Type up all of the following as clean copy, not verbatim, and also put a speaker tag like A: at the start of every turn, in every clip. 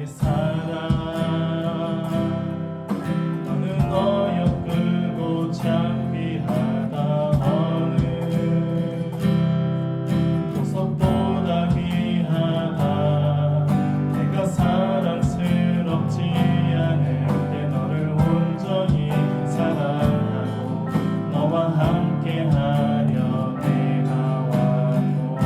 A: 나의 사랑 너는 어여쁘고 창피하다 어느 보석보다 귀하다 내가 사랑스럽지 않은데 너를 온전히 사랑하고 너와 함께하려 내가 왔노라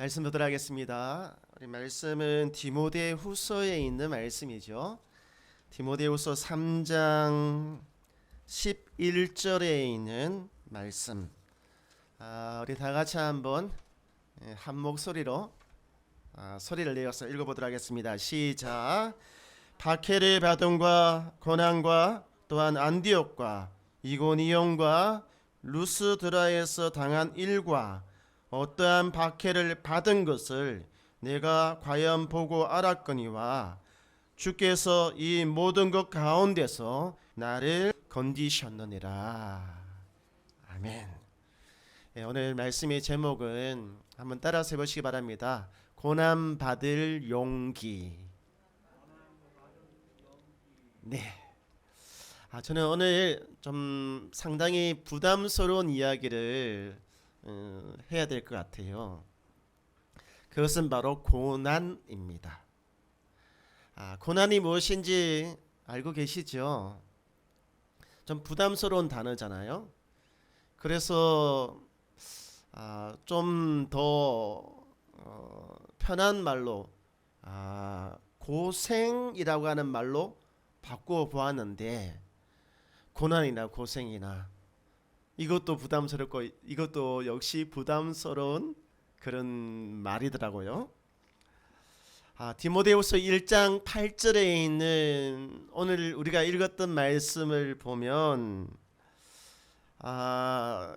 B: 말씀 보도록 하겠습니다. 우리 말씀은 디모데후서에 있는 말씀이죠. 디모데후서 3장 11절에 있는 말씀. 우리 다 같이 한번 한 목소리로 소리를 내어서 읽어보도록 하겠습니다. 시작. 박해를 받음과 고난과 또한 안디옥과 이고니온과 루스드라에서 당한 일과 어떠한 박해를 받은 것을 내가 과연 보고 알았거니와 주께서 이 모든 것 가운데서 나를 건지셨느니라. 아멘. 오늘 말씀의 제목은 한번 따라서 해보시기 바랍니다. 고난 받을 용기. 네. 저는 오늘 좀 상당히 부담스러운 이야기를 해야 될 것 같아요. 그것은 바로 고난입니다. 고난이 무엇인지 알고 계시죠? 좀 부담스러운 단어잖아요. 그래서 좀 더 편한 말로 고생이라고 하는 말로 바꾸어 보았는데, 고난이나 고생이나 이것도 부담스럽고 이것도 역시 부담스러운 그런 말이더라고요. 디모데후서 1장 8절에 있는 오늘 우리가 읽었던 말씀을 보면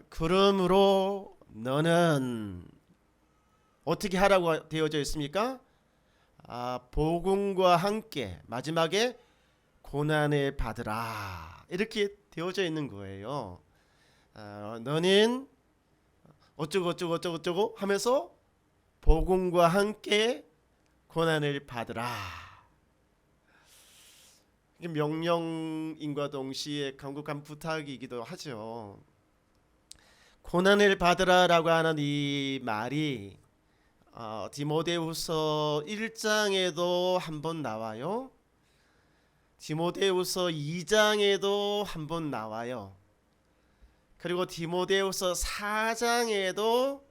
B: 그러므로 너는 어떻게 하라고 되어져 있습니까? 복음과 함께 마지막에 고난을 받으라, 이렇게 되어져 있는 거예요. 너는 어쩌고 하면서 복음과 함께 고난을 받으라. 명령인과 동시에 간곡한 부탁이기도 하죠. 고난을 받으라라고 하는 이 말이 디모데후서 1장에도 한번 나와요. 디모데후서 2장에도 한번 나와요. 그리고 디모데후서 4장에도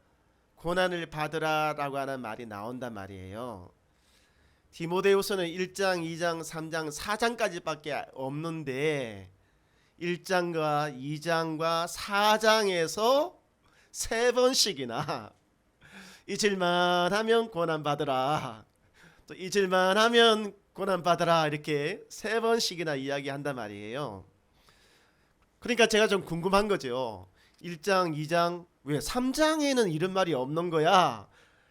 B: 고난을 받으라라고 하는 말이 나온단 말이에요. 디모데후서는 1장, 2장, 3장, 4장까지밖에 없는데 1장과 2장과 4장에서 3번씩이나 잊을만 하면 고난 받으라, 또 잊을만 하면 고난 받으라, 이렇게 3번씩이나 이야기한단 말이에요. 그러니까 제가 좀 궁금한 거죠. 1장, 2장, 왜 3장에는 이런 말이 없는 거야?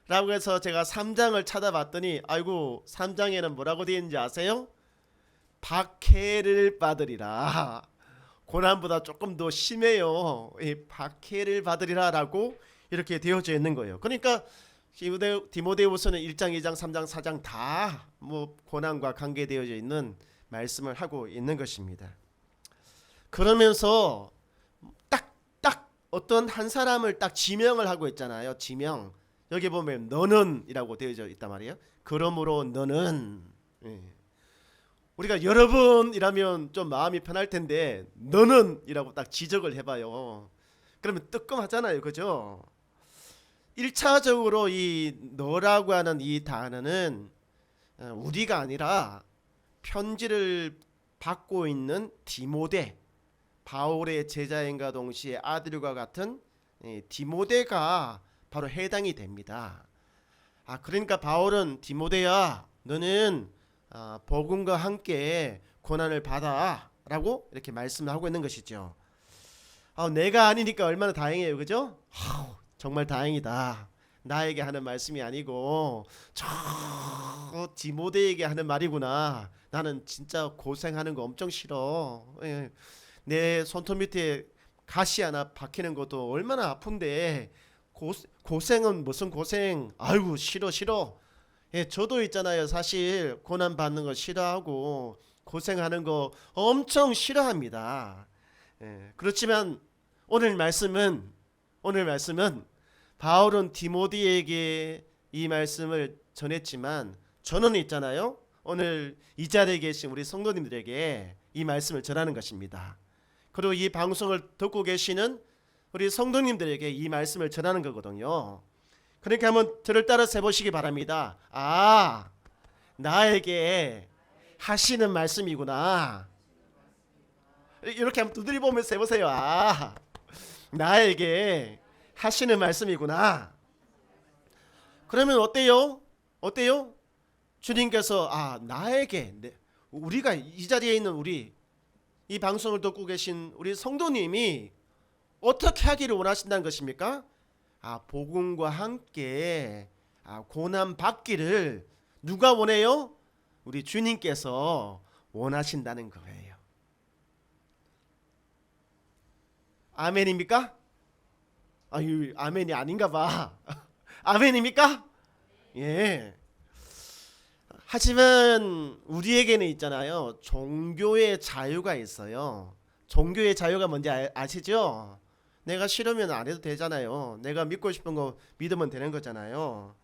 B: 라고 해서 제가 3장을 찾아봤더니 아이고, 3장에는 뭐라고 되어 있는지 아세요? 박해를 받으리라. 고난보다 조금 더 심해요. 박해를 받으리라 라고 이렇게 되어져 있는 거예요. 그러니까 디모데후서는 1장, 2장, 3장, 4장 다 고난과 관계되어져 있는 말씀을 하고 있는 것입니다. 그러면서 딱 어떤 한 사람을 딱 지명을 하고 있잖아요. 지명. 여기 보면 너는 이라고 되어져 있단 말이에요. 그러므로 너는. 우리가 여러분이라면 좀 마음이 편할 텐데 너는 이라고 딱 지적을 해봐요. 그러면 뜨끔하잖아요. 그죠? 1차적으로 이 너라고 하는 이 단어는 우리가 아니라 편지를 받고 있는 디모데, 바울의 제자인과 동시에 아들과 같은 디모데가 바로 해당이 됩니다. 그러니까 바울은 디모데야, 너는 복음과 함께 고난을 받아 라고 이렇게 말씀을 하고 있는 것이죠. 내가 아니니까 얼마나 다행이에요. 그죠? 정말 다행이다. 나에게 하는 말씀이 아니고 저 디모데에게 하는 말이구나. 나는 진짜 고생하는 거 엄청 싫어. 내 손톱 밑에 가시 하나 박히는 것도 얼마나 아픈데 고생은 무슨 고생. 아이고 싫어. 저도 있잖아요. 사실 고난 받는 거 싫어하고 고생하는 거 엄청 싫어합니다. 그렇지만 오늘 말씀은 바울은 디모데에게 이 말씀을 전했지만 저는 있잖아요. 오늘 이 자리에 계신 우리 성도님들에게 이 말씀을 전하는 것입니다. 그리고 이 방송을 듣고 계시는 우리 성도님들에게 이 말씀을 전하는 거거든요. 그러니까 한번 저를 따라서 해보시기 바랍니다. 아, 나에게 하시는 말씀이구나. 이렇게 한번 두드려 보면서 해보세요. 아, 나에게 하시는 말씀이구나. 그러면 어때요? 어때요? 주님께서 나에게, 우리가 이 자리에 있는 우리, 이 방송을 듣고 계신 우리 성도님이 어떻게 하기를 원하신다는 것입니까? 복음과 함께 고난 받기를 누가 원해요? 우리 주님께서 원하신다는 거예요. 아멘입니까? 아유, 아멘이 아닌가 봐. 아멘입니까? 예. 하지만 우리에게는 있잖아요. 종교의 자유가 있어요. 종교의 자유가 뭔지 아시죠? 내가 싫으면 안 해도 되잖아요. 내가 믿고 싶은 거 믿으면 되는 거잖아요.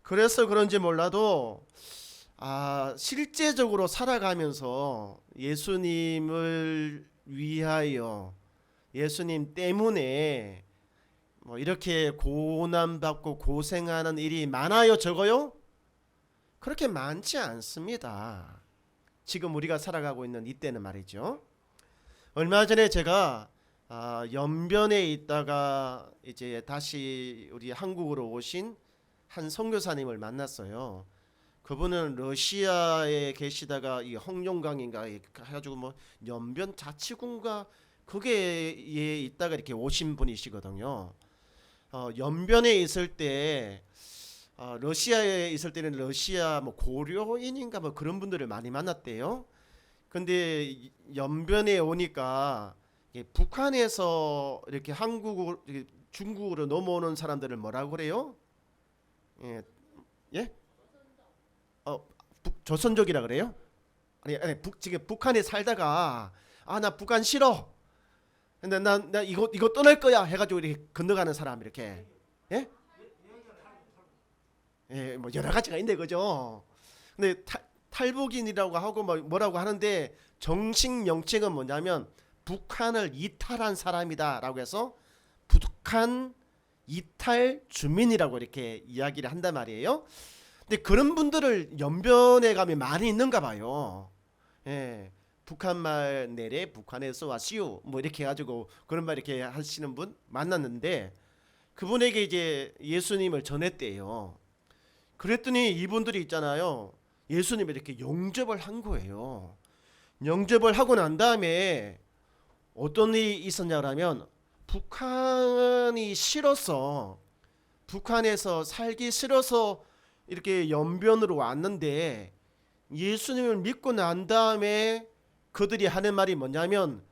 B: 그래서 그런지 몰라도 실제적으로 살아가면서 예수님을 위하여, 예수님 때문에 이렇게 고난받고 고생하는 일이 많아요, 적어요? 그렇게 많지 않습니다. 지금 우리가 살아가고 있는 이때는 말이죠. 얼마 전에 제가 연변에 있다가 이제 다시 우리 한국으로 오신 한 선교사님을 만났어요. 그분은 러시아에 계시다가 이 홍룡강인가 해가지고 연변 자치구인가 그게 있다가 이렇게 오신 분이시거든요. 연변에 있을 때 러시아에 있을 때는 러시아 고려인인가 그런 분들을 많이 만났대요. 근데 연변에 오니까 북한에서 이렇게 한국으로, 중국으로 넘어오는 사람들을 뭐라고 그래요? 예? 조선족이라 그래요? 아니 지금 북한에 살다가 나 북한 싫어. 근데 나 이거 떠날 거야 해가지고 이렇게 건너가는 사람 이렇게. 예? 예, 여러 가지가 있는데 그죠? 근데 탈북인이라고 하고 뭐라고 하는데 정식 명칭은 뭐냐면 북한을 이탈한 사람이다라고 해서 북한 이탈 주민이라고 이렇게 이야기를 한단 말이에요. 근데 그런 분들을 연변에 가면 많이 있는가 봐요. 예, 북한말 내래 북한에서 왔시오 이렇게 해가지고 그런 말 이렇게 하시는 분 만났는데 그분에게 이제 예수님을 전했대요. 그랬더니 이분들이 있잖아요. 예수님을 이렇게 영접을 한 거예요. 영접을 하고 난 다음에 어떤 일이 있었냐면 북한이 싫어서, 북한에서 살기 싫어서 이렇게 연변으로 왔는데 예수님을 믿고 난 다음에 그들이 하는 말이 뭐냐면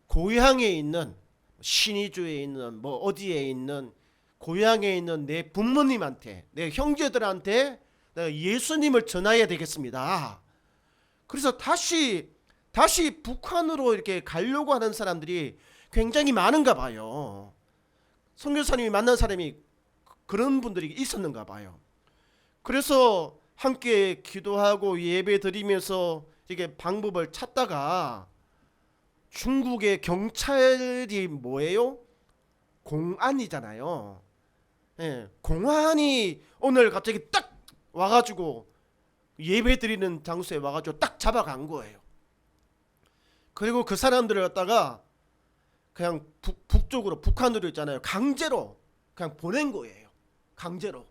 B: 고향에 있는 신의주에 있는 어디에 있는 고향에 있는 내 부모님한테, 내 형제들한테 내가 예수님을 전해야 되겠습니다. 그래서 다시 북한으로 이렇게 가려고 하는 사람들이 굉장히 많은가 봐요. 선교사님이 만난 사람이 그런 분들이 있었는가 봐요. 그래서 함께 기도하고 예배 드리면서 이게 방법을 찾다가 중국의 경찰이 뭐예요? 공안이잖아요. 예, 공안이 오늘 갑자기 딱 와가지고 예배 드리는 장소에 와가지고 딱 잡아간 거예요. 그리고 그 사람들을 갖다가 그냥 북쪽으로, 북한으로 있잖아요. 강제로 그냥 보낸 거예요. 강제로.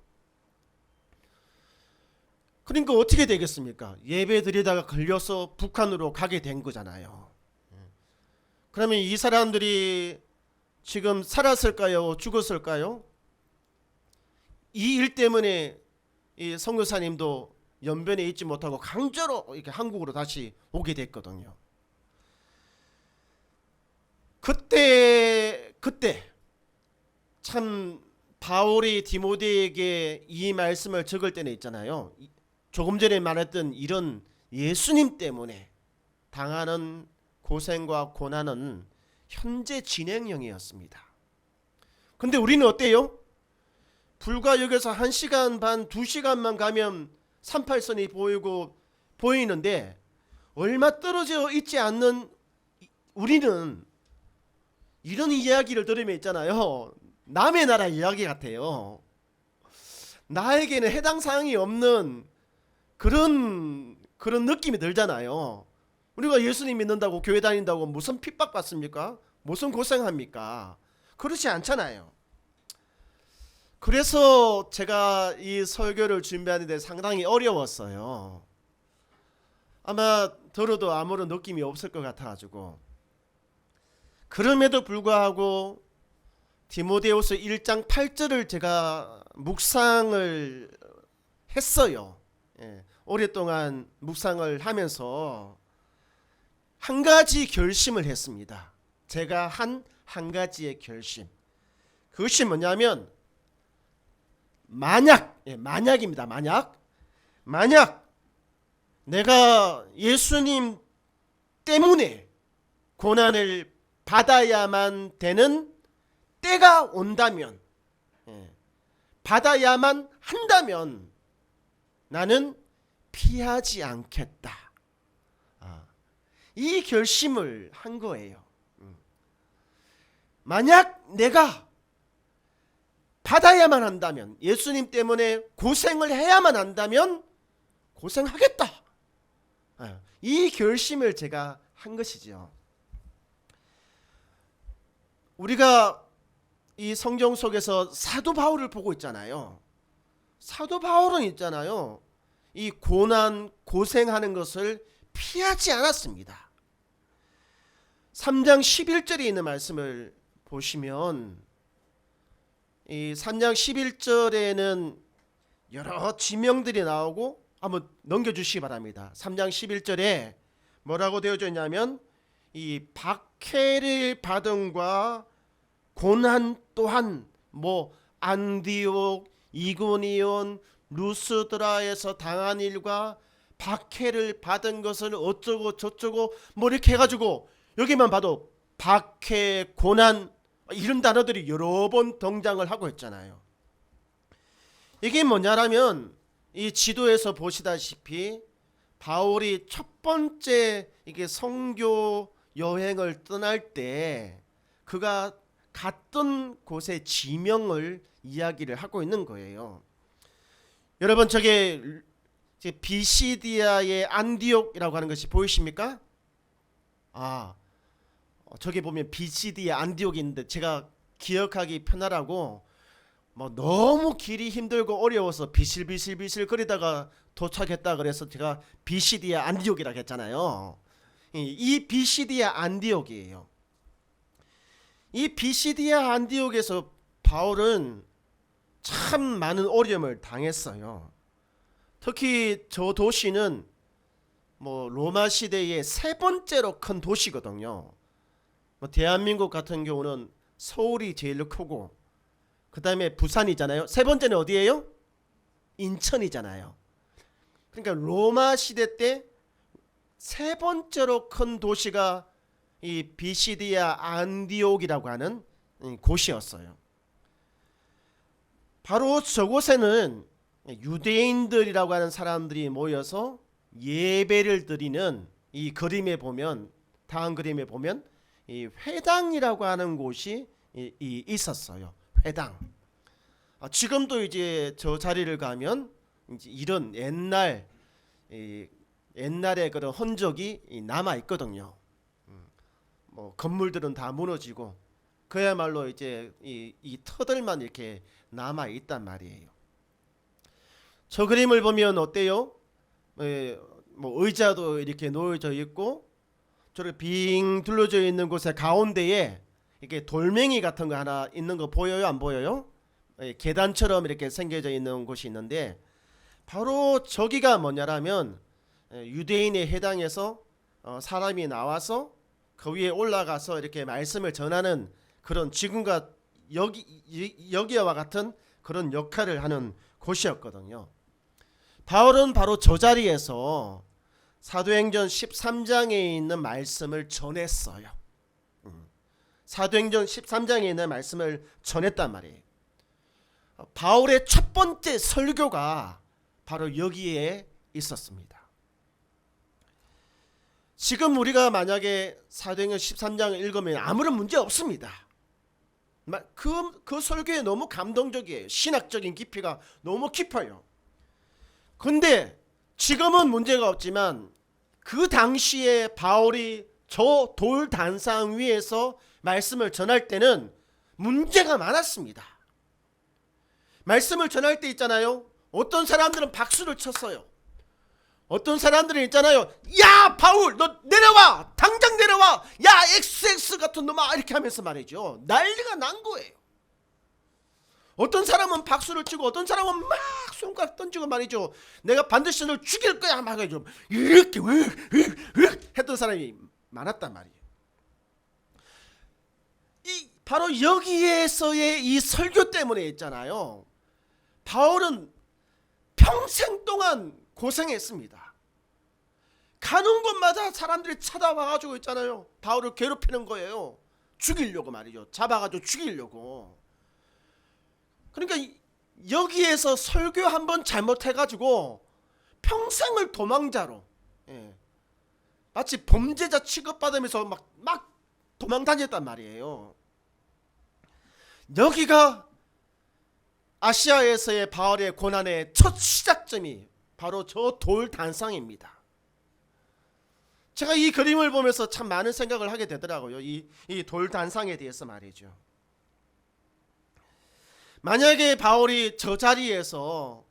B: 그러니까 어떻게 되겠습니까? 예배 드리다가 걸려서 북한으로 가게 된 거잖아요. 그러면 이 사람들이 지금 살았을까요? 죽었을까요? 이 일 때문에 이 선교사님도 연변에 있지 못하고 강제로 이렇게 한국으로 다시 오게 됐거든요. 그때 참 바울이 디모데에게 이 말씀을 적을 때는 있잖아요. 조금 전에 말했던 이런 예수님 때문에 당하는 고생과 고난은 현재 진행형이었습니다. 근데 우리는 어때요? 불과 여기서 1시간 반, 2시간만 가면 38선이 보이는데 얼마 떨어져 있지 않는 우리는 이런 이야기를 들으면 있잖아요. 남의 나라 이야기 같아요. 나에게는 해당 사항이 없는 그런 느낌이 들잖아요. 우리가 예수님 믿는다고 교회 다닌다고 무슨 핍박 받습니까? 무슨 고생합니까? 그렇지 않잖아요. 그래서 제가 이 설교를 준비하는데 상당히 어려웠어요. 아마 들어도 아무런 느낌이 없을 것 같아가지고. 그럼에도 불구하고 디모데후서 1장 8절을 제가 묵상을 했어요. 오랫동안 묵상을 하면서 한 가지 결심을 했습니다. 제가 한 가지의 결심. 그것이 뭐냐면 만약입니다. 만약 내가 예수님 때문에 고난을 받아야만 되는 때가 온다면, 받아야만 한다면 나는 피하지 않겠다. 이 결심을 한 거예요. 만약 내가 받아야만 한다면, 예수님 때문에 고생을 해야만 한다면 고생하겠다. 이 결심을 제가 한 것이죠. 우리가 이 성경 속에서 사도 바울을 보고 있잖아요. 사도 바울은 있잖아요. 이 고난, 고생하는 것을 피하지 않았습니다. 3장 11절에 있는 말씀을 보시면 이 3장 11절에는 여러 지명들이 나오고 한번 넘겨주시기 바랍니다. 3장 11절에 뭐라고 되어져 있냐면 이 박해를 받음과 고난 또한 안디옥, 이고니온, 루스드라에서 당한 일과 박해를 받은 것을 어쩌고 저쩌고 이렇게 해가지고 여기만 봐도 박해, 고난 이런 단어들이 여러 번 등장을 하고 있잖아요. 이게 뭐냐라면 이 지도에서 보시다시피 바울이 첫 번째 이게 선교 여행을 떠날 때 그가 갔던 곳의 지명을 이야기를 하고 있는 거예요. 여러분 저게 비시디아의 안디옥이라고 하는 것이 보이십니까? 저기 보면 비시디아 안디옥이 있는데 제가 기억하기 편하라고 너무 길이 힘들고 어려워서 비실비실 거리다가 도착했다 그래서 제가 비시디아 안디옥이라고 했잖아요. 이 비시디아 안디옥이에요. 이 비시디아 안디옥에서 바울은 참 많은 어려움을 당했어요. 특히 저 도시는 로마 시대의 세 번째로 큰 도시거든요. 대한민국 같은 경우는 서울이 제일 크고 그 다음에 부산이잖아요. 세 번째는 어디예요? 인천이잖아요. 그러니까 로마 시대 때 세 번째로 큰 도시가 이 비시디아 안디옥이라고 하는 곳이었어요. 바로 저곳에는 유대인들이라고 하는 사람들이 모여서 예배를 드리는 이 그림에 보면 다음 그림에 보면 이 회당이라고 하는 곳이 있었어요. 회당. 지금도 이제 저 자리를 가면 이제 이런 옛날의 그런 흔적이 남아 있거든요. 건물들은 다 무너지고 그야말로 이제 이 터들만 이렇게 남아 있단 말이에요. 저 그림을 보면 어때요? 의자도 이렇게 놓여져 있고 저렇게 빙 둘러져 있는 곳에 가운데에 이렇게 돌멩이 같은 거 하나 있는 거 보여요? 안 보여요? 계단처럼 이렇게 생겨져 있는 곳이 있는데 바로 저기가 뭐냐라면 유대인의 회당에서 사람이 나와서 그 위에 올라가서 이렇게 말씀을 전하는 그런 지금과 여기와 같은 그런 역할을 하는 곳이었거든요. 바울은 바로 저 자리에서 사도행전 13장에 있는 말씀을 전했어요. 사도행전 13장에 있는 말씀을 전했단 말이에요. 바울의 첫 번째 설교가 바로 여기에 있었습니다. 지금 우리가 만약에 사도행전 13장을 읽으면 아무런 문제 없습니다. 그 설교에 너무 감동적이에요. 신학적인 깊이가 너무 깊어요. 근데 지금은 문제가 없지만 그 당시에 바울이 저 돌 단상 위에서 말씀을 전할 때는 문제가 많았습니다. 말씀을 전할 때 있잖아요. 어떤 사람들은 박수를 쳤어요. 어떤 사람들은 있잖아요. 야 바울 너 내려와, 당장 내려와, 야 XX 같은 놈아, 이렇게 하면서 말이죠. 난리가 난 거예요. 어떤 사람은 박수를 치고 어떤 사람은 막 손가락 던지고 말이죠. 내가 반드시 널 죽일 거야 막 해죠. 이렇게 했던 사람이 많았단 말이에요. 바로 여기에서의 이 설교 때문에 있잖아요. 바울은 평생 동안 고생했습니다. 가는 곳마다 사람들이 찾아와가지고 있잖아요. 바울을 괴롭히는 거예요. 죽이려고 말이죠. 잡아가지고 죽이려고. 그러니까 여기에서 설교 한번 잘못해가지고 평생을 도망자로, 마치 범죄자 취급받으면서 막 도망다녔단 말이에요. 여기가 아시아에서의 바울의 고난의 첫 시작점이 바로 저 돌 단상입니다. 제가 이 그림을 보면서 참 많은 생각을 하게 되더라고요. 이 돌 단상에 대해서 말이죠. 만약에 바울이 저 자리에서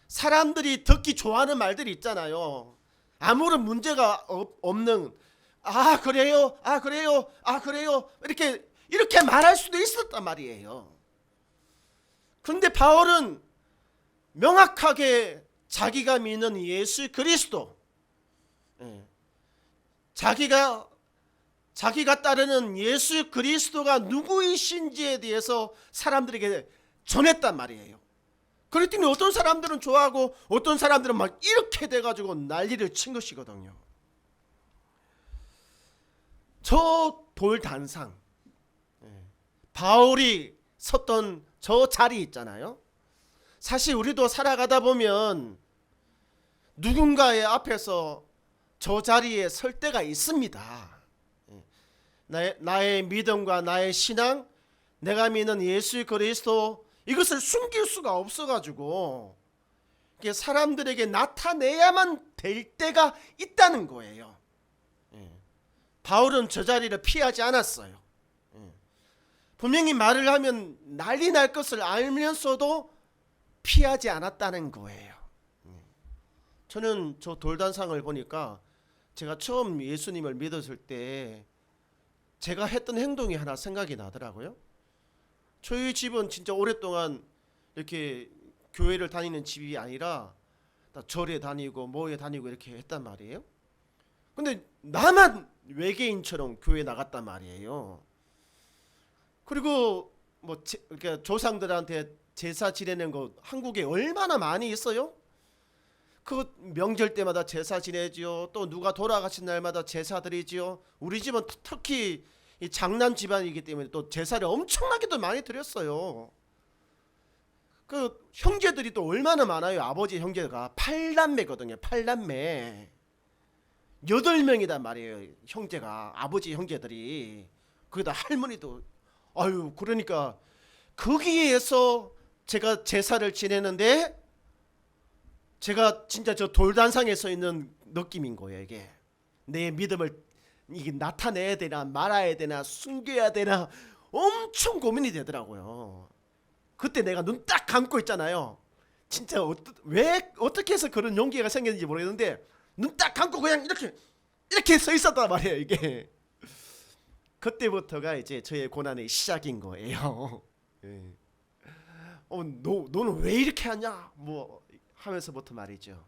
B: 사람들이 듣기 좋아하는 말들이 있잖아요. 아무런 문제가 없는 아 그래요, 아 그래요, 아 그래요, 이렇게 말할 수도 있었단 말이에요. 그런데 바울은 명확하게 자기가 믿는 예수 그리스도, 자기가 따르는 예수 그리스도가 누구이신지에 대해서 사람들에게 전했단 말이에요. 그랬더니 어떤 사람들은 좋아하고 어떤 사람들은 막 이렇게 돼가지고 난리를 친 것이거든요. 저 돌 단상, 바울이 섰던 저 자리 있잖아요. 사실 우리도 살아가다 보면 누군가의 앞에서 저 자리에 설 때가 있습니다. 나의 믿음과 나의 신앙, 내가 믿는 예수 그리스도, 이것을 숨길 수가 없어가지고 사람들에게 나타내야만 될 때가 있다는 거예요. 바울은 저 자리를 피하지 않았어요. 분명히 말을 하면 난리 날 것을 알면서도 피하지 않았다는 거예요. 저는 저 돌단상을 보니까 제가 처음 예수님을 믿었을 때 제가 했던 행동이 하나 생각이 나더라고요. 저희 집은 진짜 오랫동안 이렇게 교회를 다니는 집이 아니라 절에 다니고 뭐에 다니고 이렇게 했단 말이에요. 근데 나만 외계인처럼 교회 나갔단 말이에요. 그리고 그러니까 조상들한테 제사 지내는 거 한국에 얼마나 많이 있어요? 그 명절 때마다 제사 지내지요. 또 누가 돌아가신 날마다 제사 드리지요. 우리 집은 특히 이 장남 집안이기 때문에 또 제사를 엄청나게도 많이 드렸어요. 그 형제들이 또 얼마나 많아요. 아버지 형제가 8남매거든요. 8남매. 8명이단 말이에요. 형제가, 아버지 형제들이. 거기다 할머니도. 아유, 그러니까 거기에서 제가 제사를 지내는데 제가 진짜 저 돌단상에 서 있는 느낌인 거예요. 이게 내 믿음을 이게 나타내야 되나 말아야 되나 숨겨야 되나 엄청 고민이 되더라고요. 그때 내가 눈 딱 감고 있잖아요. 진짜 왜 어떻게 해서 그런 용기가 생겼는지 모르겠는데 눈 딱 감고 그냥 이렇게 서 있었단 말이에요. 이게 그때부터가 이제 저의 고난의 시작인 거예요. 너는 왜 이렇게 하냐 뭐 하면서부터 말이죠.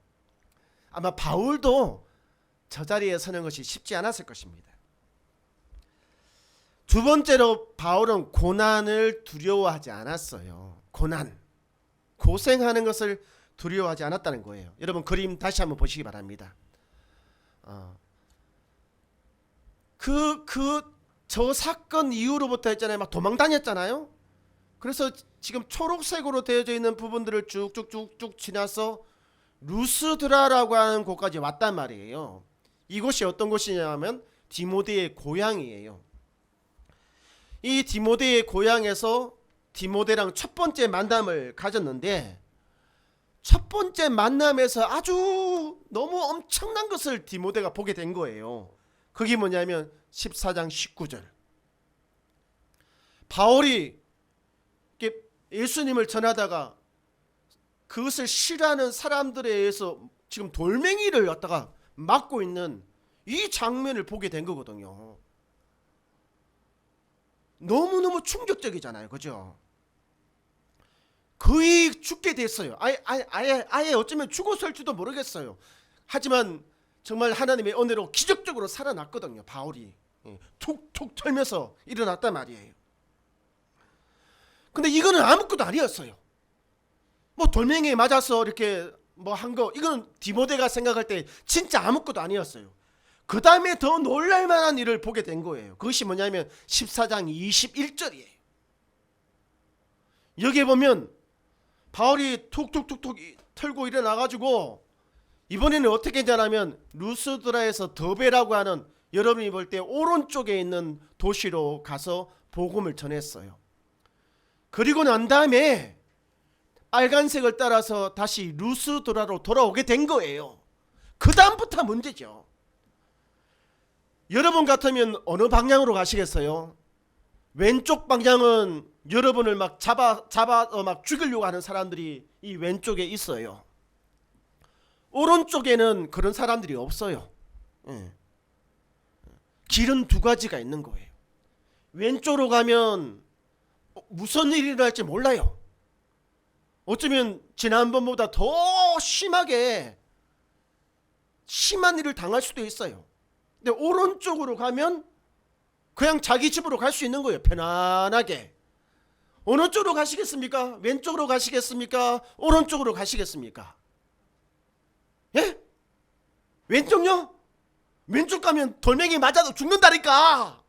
B: 아마 바울도 저 자리에 서는 것이 쉽지 않았을 것입니다. 두 번째로 바울은 고난을 두려워하지 않았어요. 고생하는 것을 두려워하지 않았다는 거예요. 여러분 그림 다시 한번 보시기 바랍니다. 저 사건 이후로부터 했잖아요. 막 도망 다녔잖아요. 그래서 지금 초록색으로 되어져 있는 부분들을 쭉쭉쭉쭉 지나서 루스드라라고 하는 곳까지 왔단 말이에요. 이곳이 어떤 곳이냐면 디모데의 고향이에요. 이 디모데의 고향에서 디모데랑 첫 번째 만남을 가졌는데, 첫 번째 만남에서 아주 너무 엄청난 것을 디모데가 보게 된 거예요. 그게 뭐냐면 14장 19절. 바울이 예수님을 전하다가 그것을 싫어하는 사람들에 의해서 지금 돌멩이를 갖다가 맞고 있는 이 장면을 보게 된 거거든요. 너무너무 충격적이잖아요. 그죠? 거의 죽게 됐어요. 아예 어쩌면 죽었을지도 모르겠어요. 하지만 정말 하나님의 은혜로 기적적으로 살아났거든요. 바울이 툭툭 털면서 일어났단 말이에요. 근데 이거는 아무것도 아니었어요. 뭐 돌멩이에 맞아서 이렇게 뭐 한 거, 이거는 디모데가 생각할 때 진짜 아무것도 아니었어요. 그 다음에 더 놀랄만한 일을 보게 된 거예요. 그것이 뭐냐면 14장 21절이에요. 여기에 보면 바울이 툭툭툭툭 털고 일어나가지고 이번에는 어떻게 했냐면 루스드라에서 더베라고 하는, 여러분이 볼 때 오른쪽에 있는 도시로 가서 복음을 전했어요. 그리고 난 다음에 빨간색을 따라서 다시 루스드라로 돌아오게 된 거예요. 그 다음부터 문제죠. 여러분 같으면 어느 방향으로 가시겠어요? 왼쪽 방향은 여러분을 막 잡아 막 죽이려고 하는 사람들이 이 왼쪽에 있어요. 오른쪽에는 그런 사람들이 없어요. 길은 두 가지가 있는 거예요. 왼쪽으로 가면 무슨 일이 일어날지 몰라요. 어쩌면 지난번보다 더 심한 일을 당할 수도 있어요. 근데 오른쪽으로 가면 그냥 자기 집으로 갈 수 있는 거예요. 편안하게. 어느 쪽으로 가시겠습니까? 왼쪽으로 가시겠습니까? 오른쪽으로 가시겠습니까? 예? 왼쪽요? 왼쪽 가면 돌멩이 맞아도 죽는다니까.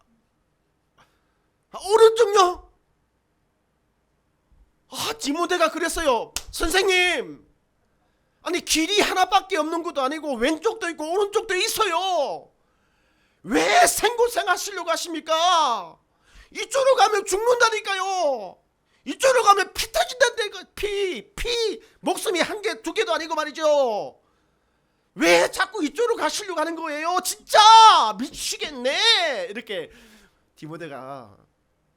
B: 오른쪽요? 디모데가 그랬어요. 선생님, 아니 길이 하나밖에 없는 것도 아니고 왼쪽도 있고 오른쪽도 있어요. 왜 생고생 하시려고 하십니까? 이쪽으로 가면 죽는다니까요. 이쪽으로 가면 피 터진다니까. 피 목숨이 한 개 두 개도 아니고 말이죠. 왜 자꾸 이쪽으로 가시려고 하는 거예요? 진짜 미치겠네. 이렇게 디모데가.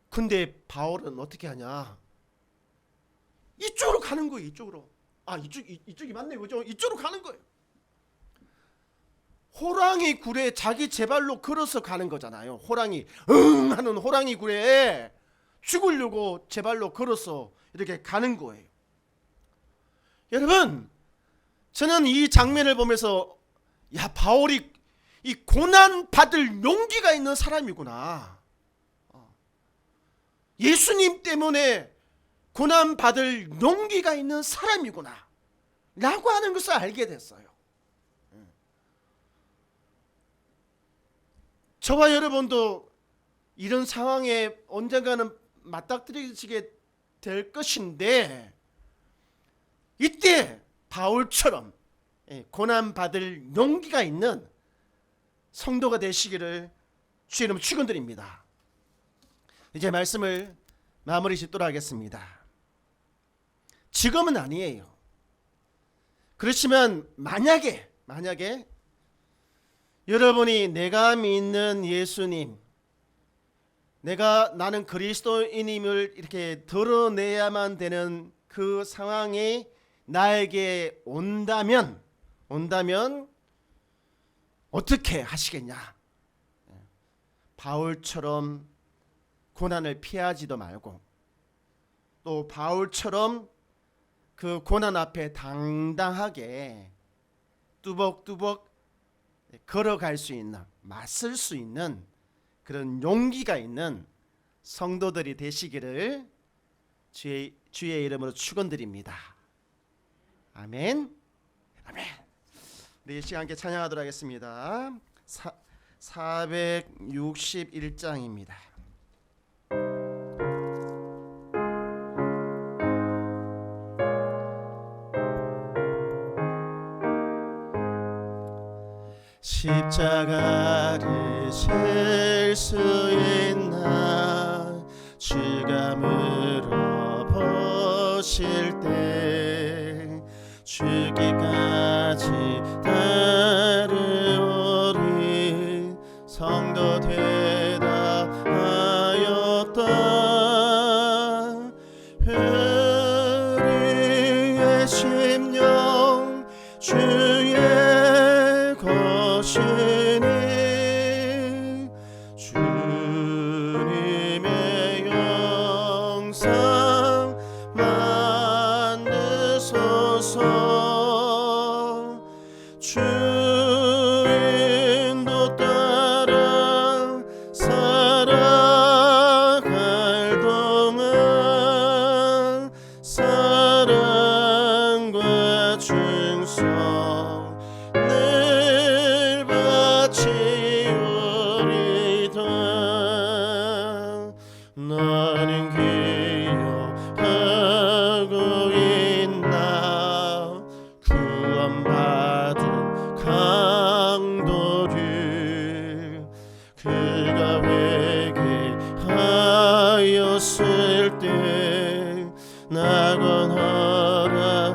B: 근데 바울은 어떻게 하냐? 이쪽으로 가는 거예요. 이쪽으로. 이쪽이 맞네, 그죠? 이쪽으로 가는 거예요. 호랑이 굴에 자기 제발로 걸어서 가는 거잖아요. 호랑이 하는 호랑이 굴에 죽으려고 제발로 걸어서 이렇게 가는 거예요. 여러분, 저는 이 장면을 보면서 바울이 이 고난 받을 용기가 있는 사람이구나. 예수님 때문에 고난 받을 용기가 있는 사람이구나 라고 하는 것을 알게 됐어요. 저와 여러분도 이런 상황에 언젠가는 맞닥뜨리게 될 것인데, 이때 바울처럼 고난받을 용기가 있는 성도가 되시기를 주의 이름으로 축원드립니다. 이제 말씀을 마무리 짓도록 하겠습니다. 지금은 아니에요. 그렇지만 만약에 여러분이 내가 믿는 예수님, 나는 그리스도인임을 이렇게 드러내야만 되는 그 상황이 나에게 온다면 어떻게 하시겠냐? 바울처럼 고난을 피하지도 말고, 또 바울처럼 그 고난 앞에 당당하게 뚜벅뚜벅 걸어갈 수 있는, 맞설 수 있는 그런 용기가 있는 성도들이 되시기를 주의 이름으로 축원드립니다. 아멘. 아멘. 우리 이 시간 함께 찬양하도록 하겠습니다. 461장입니다. 십자가를 질 수 있나 주가 물어보실 때 주기까지 따르오리. 성도 대답하였다. 우리의 심령 주의 것이니 주님의 영상 만드소서. 주 인도 따라 살아갈 동안 사랑과 충성 늘 바치오리다. 나는 기억하고 있나 구원받은 강도를. 그가 회개하였을 때 낙원 허락받았다.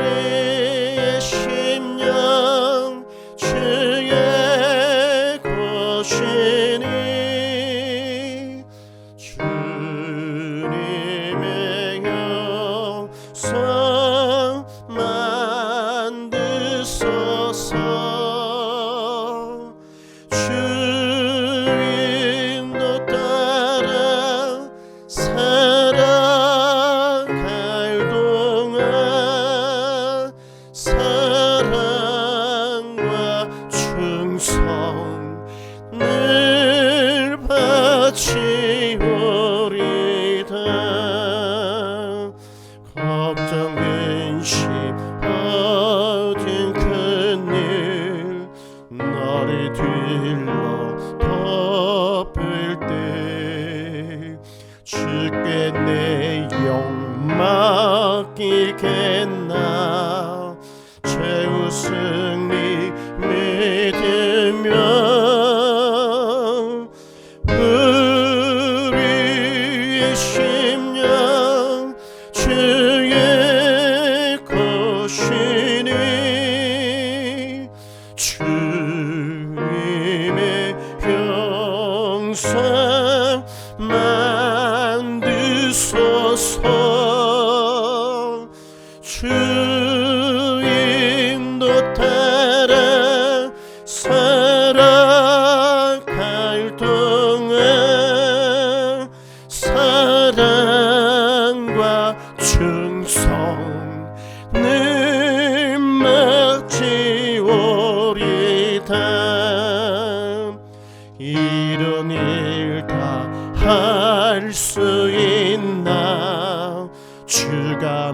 B: 우리의 심령 주의 것이니 주님의 영상 만드소서. 주 인도 따라 살아갈 동안 사랑과 충성 늘 바치오리다. 걱정 근심 어진 큰일 너를 들러 덮을 때 주께 내 영 맡기겠나. 최후 승리 믿으며 우리의 심령 주의 것이니 주님의 영상 만드소서. 주 인도 따라 살아갈 동안 사랑과 충성 늘 맡지오리다. 이런 일 다 할 수 있나 주가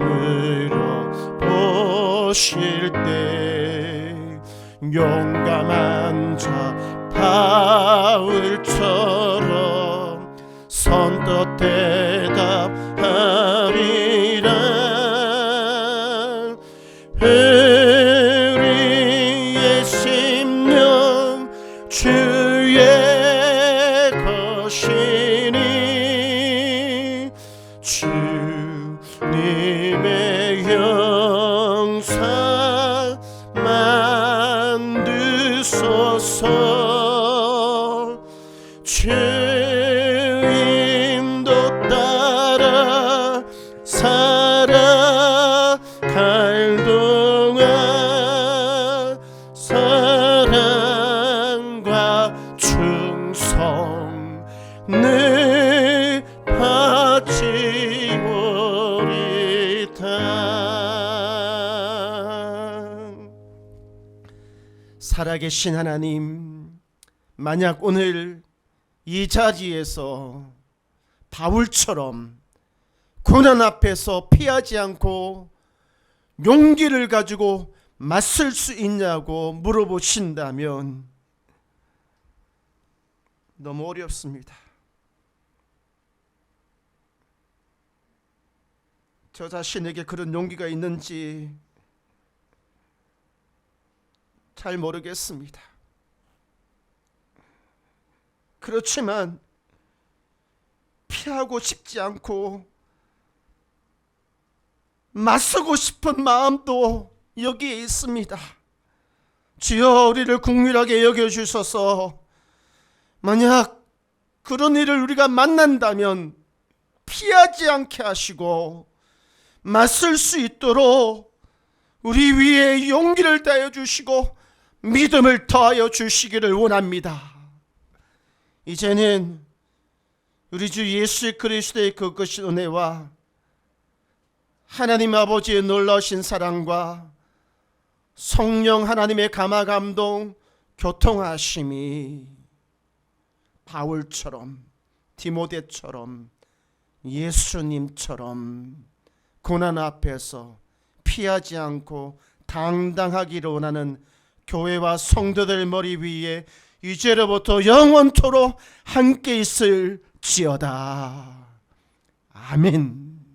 B: 물어보실 때 용감한 자 바울처럼 선뜻 대답하리라. 우리의 심령 주의 것이니 주님의 영상 만드소서. 주 인도 따라 살아갈 동안 사랑과 충성 늘 바치오리다. 살아계신 하나님, 만약 오늘 이 자리에서 바울처럼 고난 앞에서 피하지 않고 용기를 가지고 맞설 수 있냐고 물어보신다면 너무 어렵습니다. 저 자신에게 그런 용기가 있는지 잘 모르겠습니다. 그렇지만 피하고 싶지 않고 맞서고 싶은 마음도 여기에 있습니다. 주여, 우리를 긍휼하게 여겨주셔서 만약 그런 일을 우리가 만난다면 피하지 않게 하시고 맞설 수 있도록 우리 위에 용기를 다해 주시고 믿음을 더하여 주시기를 원합니다. 이제는 우리 주 예수 그리스도의 그것이 은혜와 하나님 아버지의 놀라우신 사랑과 성령 하나님의 감화감동 교통하심이 바울처럼 디모데처럼 예수님처럼 고난 앞에서 피하지 않고 당당하기를 원하는 교회와 성도들 머리 위에 이제로부터 영원토록 함께 있을지어다. 아멘.